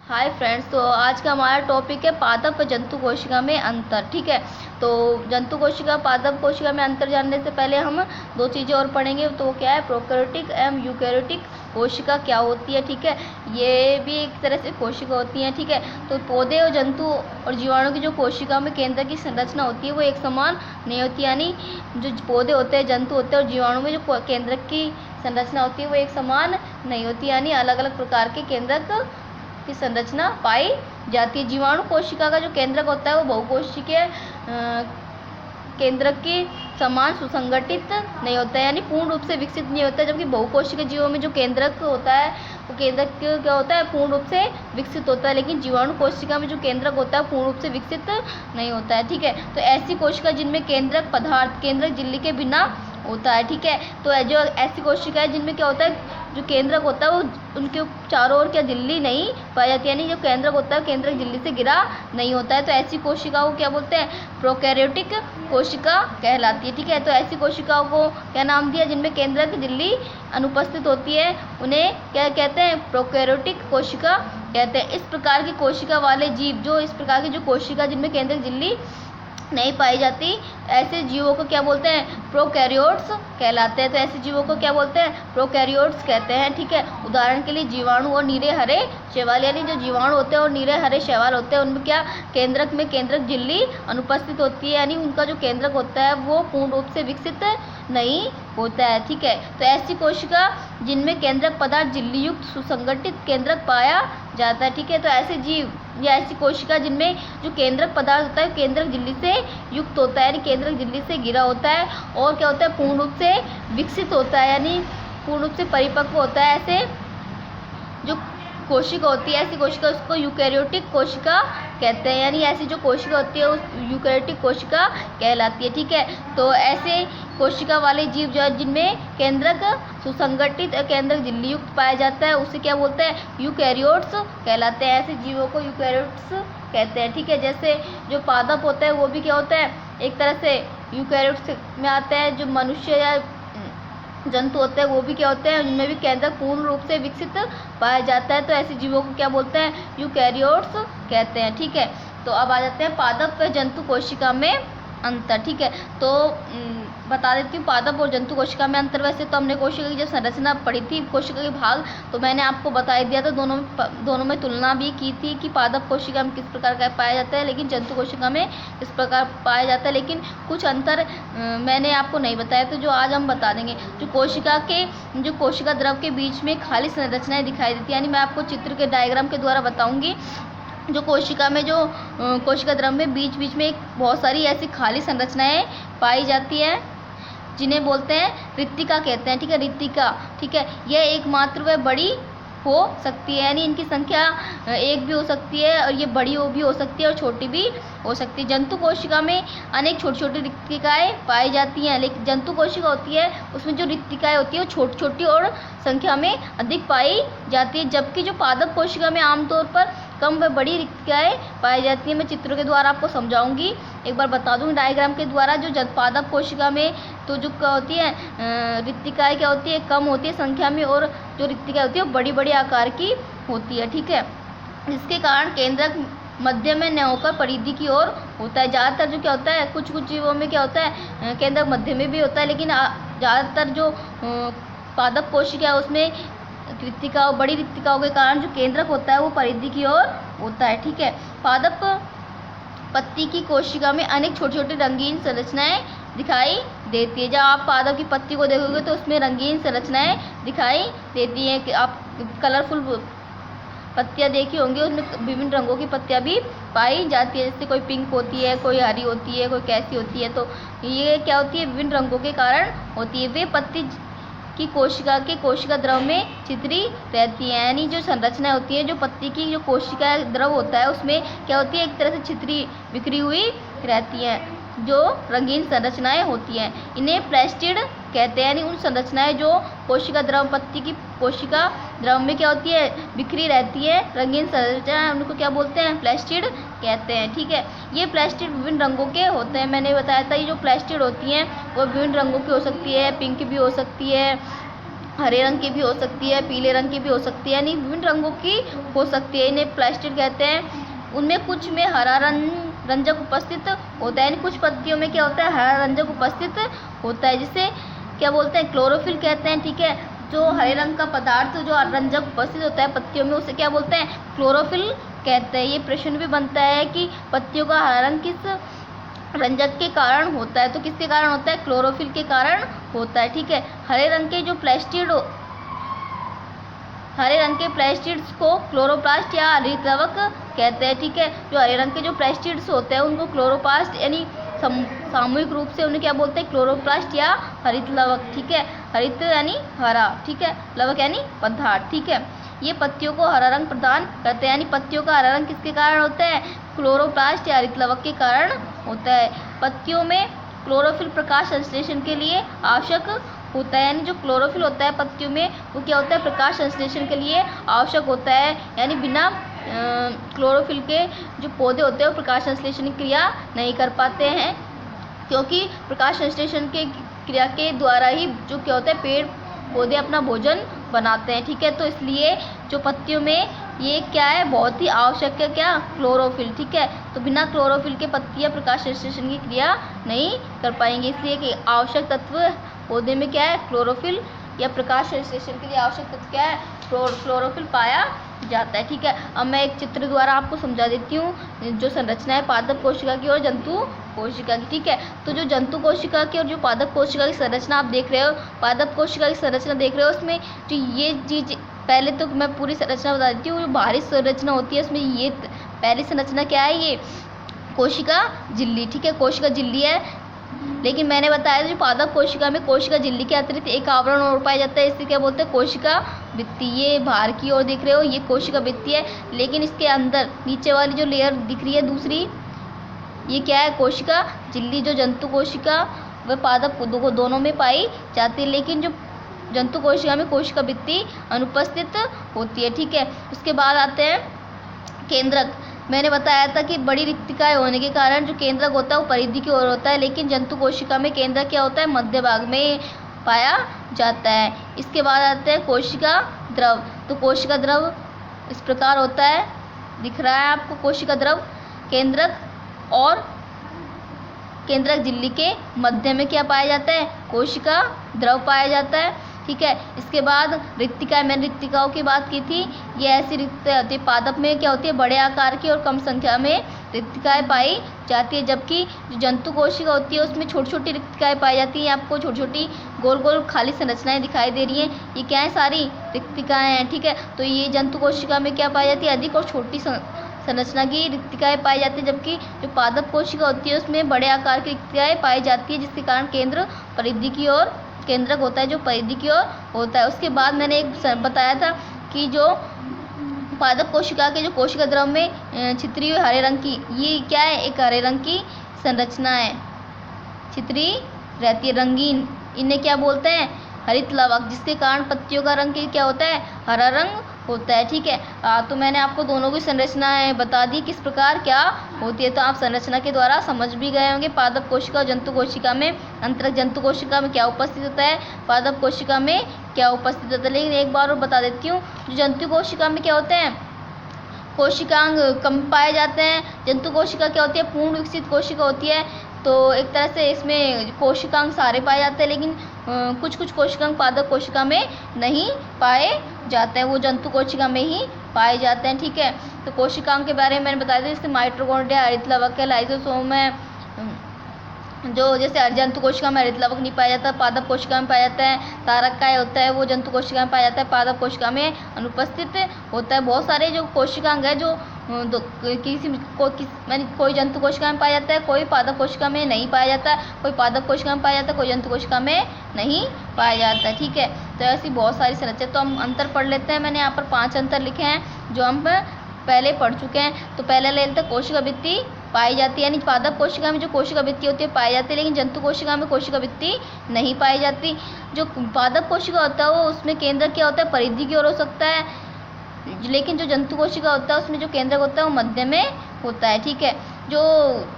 Hi friends, तो आज का हमारा टॉपिक है पादप व जंतु कोशिका में अंतर। ठीक है, तो जंतु कोशिका पादप कोशिका में अंतर जानने से पहले हम दो चीज़ें और पढ़ेंगे। तो क्या है प्रोकैरियोटिक एवं यूकैरियोटिक कोशिका क्या होती है। ठीक है, ये भी एक तरह से कोशिका होती हैं। ठीक है, तो पौधे और जंतु और जीवाणु की जो कोशिका में केंद्र की संरचना होती है वो एक समान नहीं होती, यानी जो पौधे होते हैं, जंतु होते हैं और जीवाणु में जो केंद्रक की संरचना होती है वो एक समान नहीं होती, यानी अलग अलग प्रकार के केंद्रक की संरचना पाई जाती है। जीवाणु कोशिका का जो केंद्रक होता है वो बहुकोशिकीय केंद्रक के समान सुसंगठित नहीं होता है, यानी पूर्ण रूप से विकसित नहीं होता है। जबकि बहुकोशिकीय जीवों में जो केंद्रक होता है वो केंद्रक क्या होता है, पूर्ण रूप से विकसित होता है। लेकिन जीवाणु कोशिका में जो केंद्रक होता है पूर्ण रूप से विकसित नहीं होता है। ठीक है, तो ऐसी कोशिका जिनमें केंद्रक पदार्थ केंद्रक झिल्ली के बिना होता है। ठीक है, तो जो ऐसी कोशिका है जिनमें क्या होता है, जो केंद्रक होता है वो उनके चारों ओर क्या झिल्ली नहीं पाई जाती, यानी जो केंद्रक होता है केंद्रक झिल्ली से घिरा नहीं होता है। तो ऐसी कोशिकाओं को क्या बोलते हैं, प्रोकैरियोटिक कोशिका कहलाती है। ठीक है, तो ऐसी कोशिकाओं को क्या नाम दिया, जिनमें केंद्रक झिल्ली अनुपस्थित होती है उन्हें क्या कहते हैं, प्रोकैरियोटिक कोशिका कहते हैं। इस प्रकार की कोशिका वाले जीव, जो इस प्रकार की जो कोशिका जिनमें केंद्रक झिल्ली नहीं पाई जाती, ऐसे जीवों को क्या बोलते हैं, प्रोकैरियोट्स कहलाते हैं। तो ऐसे जीवों को क्या बोलते हैं, प्रोकैरियोट्स कहते हैं। ठीक है, उदाहरण के लिए जीवाणु और नीरे हरे शैवाल, यानी जो जीवाणु होते हैं और नीरे हरे शैवाल होते हैं उनमें क्या केंद्रक में केंद्रक झिल्ली अनुपस्थित होती है, यानी उनका जो केंद्रक होता है वो पूर्ण रूप से विकसित नहीं होता है। ठीक है, तो ऐसी कोशिका जिनमें केंद्रक पदार्थ झिल्ली युक्त सुसंगठित केंद्रक पाया जाता है। ठीक है, तो ऐसे जीव या ऐसी कोशिका जिनमें जो केंद्रक पदार्थ होता है केंद्रक झिल्ली से युक्त होता है, यानी केंद्रक झिल्ली से घिरा होता है और क्या होता है, पूर्ण रूप से विकसित होता है, यानी पूर्ण रूप से परिपक्व होता है। ऐसे जो कोशिका होती है, ऐसी कोशिका उसको यूकैरियोटिक कोशिका कहते हैं, यानी ऐसी जो कोशिका होती है उस यूकैरियोटिक कोशिका कहलाती है। ठीक है, तो ऐसे कोशिका वाले जीव जो जिनमें केंद्रक सुसंगठित केंद्रक झिल्ली युक्त पाया जाता है उसे क्या बोलते हैं, यूकैरियोट्स कहलाते हैं। ऐसे जीवों को यूकैरियोट्स कहते हैं। ठीक है, जैसे जो पादप होता है वो भी क्या होता है, एक तरह से यूकैरियोट्स में आता है। जो मनुष्य या जंतु होते हैं वो भी क्या होते हैं, उनमें भी केंद्रक पूर्ण रूप से विकसित पाया जाता है। तो ऐसे जीवों को क्या बोलते हैं, यूकैरियोट्स कहते हैं। ठीक है, तो अब आ जाते हैं पादप व जंतु कोशिका में अंतर। ठीक है, तो बता देती हूँ पादप और जंतु कोशिका में अंतर। वैसे तो हमने कोशिका की जब संरचना पढ़ी थी, कोशिका के भाग, तो मैंने आपको बता दिया था, दोनों में तुलना भी की थी कि पादप कोशिका में किस प्रकार का पाया जाता है, लेकिन जंतु कोशिका में किस प्रकार पाया जाता है। लेकिन कुछ अंतर मैंने आपको नहीं बताया, तो जो आज हम बता देंगे। जो कोशिका द्रव के बीच में खाली संरचनाएं दिखाई देती है, यानी मैं आपको चित्र के डायग्राम के द्वारा बताऊँगी। जो कोशिका में जो कोशिका द्रव में बीच बीच में बहुत सारी ऐसी खाली संरचनाएं पाई जाती हैं जिन्हें बोलते हैं रिक्तिका कहते हैं। ठीक है, रिक्तिका। ठीक है, यह एकमात्र व बड़ी हो सकती है, यानी इनकी संख्या एक भी हो सकती है और ये बड़ी भी हो सकती है और छोटी भी हो सकती है। जंतु कोशिका में अनेक छोटी छोटी रिक्तिकाएँ पाई जाती हैं, लेकिन जंतु कोशिका होती है उसमें जो रिक्तिकाएँ होती है वो छोटी छोटी और संख्या में अधिक पाई जाती है। जबकि जो पादप कोशिका में आमतौर पर कम व बड़ी रिक्तिकाएँ पाई जाती हैं। मैं चित्रों के द्वारा आपको समझाऊंगी, एक बार बता दूंगी डायग्राम के द्वारा। जो पादप कोशिका में तो जो क्या होती है, रिक्तिकाएँ क्या होती है, कम होती है संख्या में, और जो रिक्तिकाएँ होती है वो बड़ी बड़ी आकार की होती है। ठीक है, इसके कारण केंद्रक मध्य में न होकर परिधि की ओर होता है। ज़्यादातर जो क्या होता है, कुछ कुछ जीवों में क्या होता है, केंद्रक मध्य में भी होता है, लेकिन ज़्यादातर जो पादप कोशिका है उसमें रिक्तिकाओं बड़ी रिक्तिकाओं के कारण जो केंद्रक होता है वो परिधि की ओर होता है। ठीक है, पादप पत्ती की कोशिका में अनेक छोटी छोटी रंगीन संरचनाएं दिखाई देती है। जब आप पादप की पत्ती को देखोगे तो उसमें रंगीन संरचनाएं दिखाई देती हैं। कि आप कलरफुल पत्तियां देखी होंगी, उसमें विभिन्न रंगों की पत्तियां भी पाई जाती है। जैसे कोई पिंक होती है, कोई हरी होती है, कोई कैसी होती है। तो ये क्या होती है, विभिन्न रंगों के कारण होती है। वे पत्ती की कोशिका के कोशिका द्रव में छितरी रहती है, यानी जो संरचना होती है, जो पत्ती की जो कोशिका द्रव होता है उसमें क्या होती है, एक तरह से छितरी बिखरी हुई रहती है, जो रंगीन संरचनाएं होती हैं। इन्हें प्लास्टिड कहते हैं, यानी उन संरचनाएं जो कोशिका द्रव पत्ती की कोशिका द्रव में क्या होती है, बिखरी रहती है, रंगीन संरचना, उनको क्या बोलते हैं, प्लास्टिड कहते हैं। ठीक है, ये प्लास्टिड विभिन्न रंगों के होते हैं। मैंने बताया था ये जो प्लास्टिड होती हैं वो विभिन्न रंगों की हो सकती है, पिंक भी हो सकती है, हरे रंग की भी हो सकती है, पीले रंग की भी हो सकती है, यानी विभिन्न रंगों की हो सकती है। इन्हें प्लास्टिड कहते हैं। उनमें कुछ में हरा रंजक उपस्थित होता है, यानी कुछ पत्तियों में क्या होता है, हरा रंजक उपस्थित होता है, जिसे क्या बोलते हैं, क्लोरोफिल कहते हैं। ठीक है, जो हरे रंग का पदार्थ जो रंजक उपस्थित होता है पत्तियों में, उसे क्या बोलते हैं, क्लोरोफिल कहते हैं। ये प्रश्न भी बनता है कि पत्तियों का हरा रंग किस रंजक के कारण होता है, तो किसके कारण होता है, क्लोरोफिल के कारण होता है। ठीक है, हरे रंग के प्लास्टिड्स को क्लोरोप्लास्ट या हरितलवक कहते हैं। ठीक है, जो हरे रंग के जो प्लास्टिड्स होते हैं उनको क्लोरोप्लास्ट यानी सामूहिक रूप से उन्हें क्या बोलते हैं, क्लोरोप्लास्ट या हरितलवक। ठीक है, हरित यानी हरा, ठीक है, लवक यानी पदार्थ। ठीक है, ये पत्तियों को हरा रंग प्रदान करते हैं, यानी पत्तियों का हरा रंग किसके कारण होता है, क्लोरोप्लास्ट या हरितलवक के कारण होता है। पत्तियों में क्लोरोफिल प्रकाश संश्लेषण के लिए आवश्यक होता है, यानी जो क्लोरोफिल होता है पत्तियों में वो क्या होता है, प्रकाश संश्लेषण के लिए आवश्यक होता है। यानी बिना क्लोरोफिल के जो पौधे होते हैं वो प्रकाश संश्लेषण की क्रिया नहीं कर पाते हैं, क्योंकि प्रकाश संश्लेषण के क्रिया के द्वारा ही जो क्या होता है, पेड़ पौधे अपना भोजन बनाते हैं। ठीक है, तो इसलिए जो पत्तियों में ये क्या है, बहुत ही आवश्यक है, क्या, क्लोरोफिल। ठीक है, तो बिना क्लोरोफिल के पत्तियां प्रकाश संश्लेषण की क्रिया नहीं कर पाएंगी, इसलिए कि आवश्यक तत्व पौधे में क्या है, क्लोरोफिल, या प्रकाश संश्लेषण के लिए आवश्यक तत्व क्या है, क्लोरोफिल पाया जाता है। ठीक है, अब मैं एक चित्र द्वारा आपको समझा देती हूँ जो संरचना है पादप कोशिका की और जंतु कोशिका की। ठीक है, तो जो जंतु कोशिका की और जो पादप कोशिका की संरचना आप देख रहे हो, पादप कोशिका की संरचना देख रहे हो, उसमें जो ये चीज, पहले तो मैं पूरी संरचना बता देती हूँ। जो बाहरी संरचना होती है उसमें ये पहली संरचना क्या है, ये कोशिका झिल्ली। ठीक है, कोशिका झिल्ली है, लेकिन मैंने बताया जो पादप कोशिका में कोशिका झिल्ली के अतिरिक्त एक आवरण और पाया जाता है, इसे क्या बोलते हैं, कोशिका भित्ति। ये बाहर की ओर दिख रहे हो, ये कोशिका भित्ति है, लेकिन इसके अंदर नीचे वाली जो लेयर दिख रही है दूसरी, ये क्या है, कोशिका झिल्ली। जो जंतु कोशिका व पादप को दोनों में पाई जाती है, लेकिन जो जंतु कोशिका में कोशिका भित्ति अनुपस्थित होती है। ठीक है, उसके बाद आते हैं केंद्रक। मैंने बताया था कि बड़ी रिक्तिकाएं होने के कारण जो केंद्रक होता है वो परिधि की ओर होता है, लेकिन जंतु कोशिका में केंद्रक क्या होता है, मध्य भाग में पाया जाता है। इसके बाद आते हैं कोशिका द्रव। तो कोशिका द्रव इस प्रकार होता है, दिख रहा है आपको, कोशिका द्रव केंद्रक और केंद्रक झिल्ली के मध्य में क्या पाया जाता है, कोशिका द्रव पाया जाता है। ठीक है, इसके बाद रिक्तिकाएं, मैंने रिक्तिकाओं की बात की थी, ये ऐसी रिक्तिकाएं होती है, पादप में क्या होती है, बड़े आकार की और कम संख्या में रिक्तिकाएं पाई जाती है, जबकि जो जंतु कोशिका होती है उसमें छोटी छोटी रिक्तिकाएं पाई जाती हैं। आपको छोटी छोटी गोल गोल खाली संरचनाएं दिखाई दे रही हैं, ये क्या है, सारी रिक्तिकाएं हैं। ठीक है, तो ये जंतु कोशिका में क्या पाई जाती है, अधिक और छोटी संरचना की रिक्तिकाएं पाई जाती है, जबकि जो पादप कोशिका होती है उसमें बड़े आकार की रिक्तिकाएं पाई जाती है, जिसके कारण केंद्र परिधि की ओर, केंद्रक होता है जो परिधि की ओर होता है। उसके बाद मैंने एक बताया था कि जो पादप कोशिका के जो कोशिका द्रव में छितरी हुई हरे रंग की, ये क्या है, एक हरे रंग की संरचना है, छितरी रहती है रंगीन, इन्हें क्या बोलते हैं, हरित लवक, जिसके कारण पत्तियों का रंग क्या होता है, हरा रंग होता है। ठीक है, तो मैंने आपको दोनों की संरचनाएं बता दी किस प्रकार क्या होती है, तो आप संरचना के द्वारा समझ भी गए होंगे पादप कोशिका और जंतु कोशिका में अंतर, जंतु कोशिका में क्या उपस्थित होता है, पादप कोशिका में क्या उपस्थित होता है। लेकिन एक बार और बता देती हूँ, जो जंतु कोशिका में क्या होते हैं, कोशिकांग कम पाए जाते हैं। जंतु कोशिका क्या होती है, पूर्ण विकसित कोशिका होती है, तो एक तरह से इसमें कोशिकांग सारे पाए जाते हैं, लेकिन कुछ कुछ कोशिकांग पादप कोशिका में नहीं पाए जाते हैं, वो जंतु कोशिका में ही पाए जाते हैं। ठीक है, तो कोशिकांग के बारे में मैंने बताया था, जैसे माइटोकॉन्ड्रिया, हरितलवक है, लाइसोसोम है, जो जैसे जंतु कोशिका में हरितलवक नहीं पाया जाता, पादप कोशिका में पाया जाता है। तारक काय होता है वो जंतु कोशिका में पाया जाता है, पादप कोशिका में अनुपस्थित होता है। बहुत सारे जो कोशिकांग है जो कोई जंतु कोशिका में पाया जाता है, कोई पादप कोशिका में नहीं पाया जाता, कोई पादप कोशिका में पाया जाता है, कोई जंतु कोशिका में नहीं पाया जाता है। ठीक है, तो ऐसी बहुत सारी संरचना, तो हम अंतर पढ़ लेते हैं। मैंने यहाँ पर 5 अंतर लिखे हैं जो हम पहले पढ़ चुके हैं। तो पहले ले लेते हैं, कोशिका भित्ति पाई जाती है, यानी पादप कोशिका में जो कोशिका भित्ति होती है पाई जाती है, लेकिन जंतु कोशिका में कोशिका भित्ति नहीं पाई जाती। जो पादप कोशिका होता है वो उसमें केंद्र क्या होता है, परिधि की ओर हो सकता है, लेकिन जो जंतु कोशिका होता है उसमें जो केंद्रक होता है वो मध्य में होता है। ठीक है, जो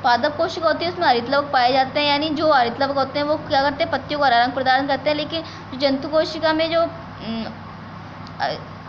पादप कोशिका होती है उसमें हरितलवक पाए जाते हैं, यानी जो हरितलवक होते हैं वो क्या करते हैं, पत्तियों को हरा रंग प्रदान करते हैं, लेकिन जो जंतु कोशिका में जो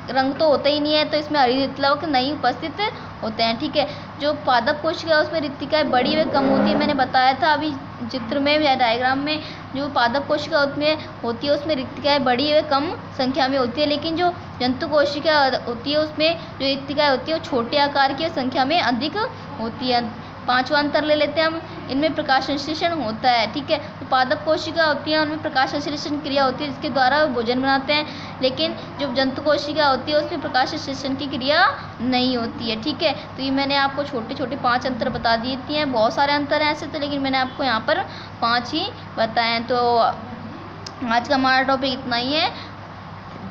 रंग तो होता ही नहीं है, तो इसमें हरितलवक नहीं उपस्थित होते हैं। ठीक है, जो पादप कोशिका है उसमें रिक्तिकाएं बड़ी व कम होती है। मैंने बताया था अभी चित्र में या डायग्राम में, जो पादप कोशिका उसमें होती है उसमें रिक्तिकाएं बड़ी व कम संख्या में होती है, लेकिन जो जंतु कोशिका होती है उसमें जो रिक्तिकाएं होती है वो छोटे आकार की संख्या में अधिक होती है। पांचवा अंतर ले लेते हैं हम, इनमें प्रकाश संश्लेषण होता है। ठीक है, तो पादप कोशिका होती है उनमें प्रकाश संश्लेषण क्रिया होती है जिसके द्वारा वो भोजन बनाते हैं, लेकिन जो जंतु कोशिका होती है उसमें प्रकाश संश्लेषण की क्रिया नहीं होती है। ठीक है, तो ये मैंने आपको छोटे छोटे 5 अंतर बता दिए हैं। बहुत सारे अंतर हैं ऐसे तो, लेकिन मैंने आपको यहाँ पर 5 ही बताए हैं। तो आज का हमारा टॉपिक इतना ही है।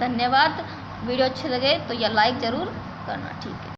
धन्यवाद। वीडियो अच्छे लगे तो या लाइक ज़रूर करना। ठीक है।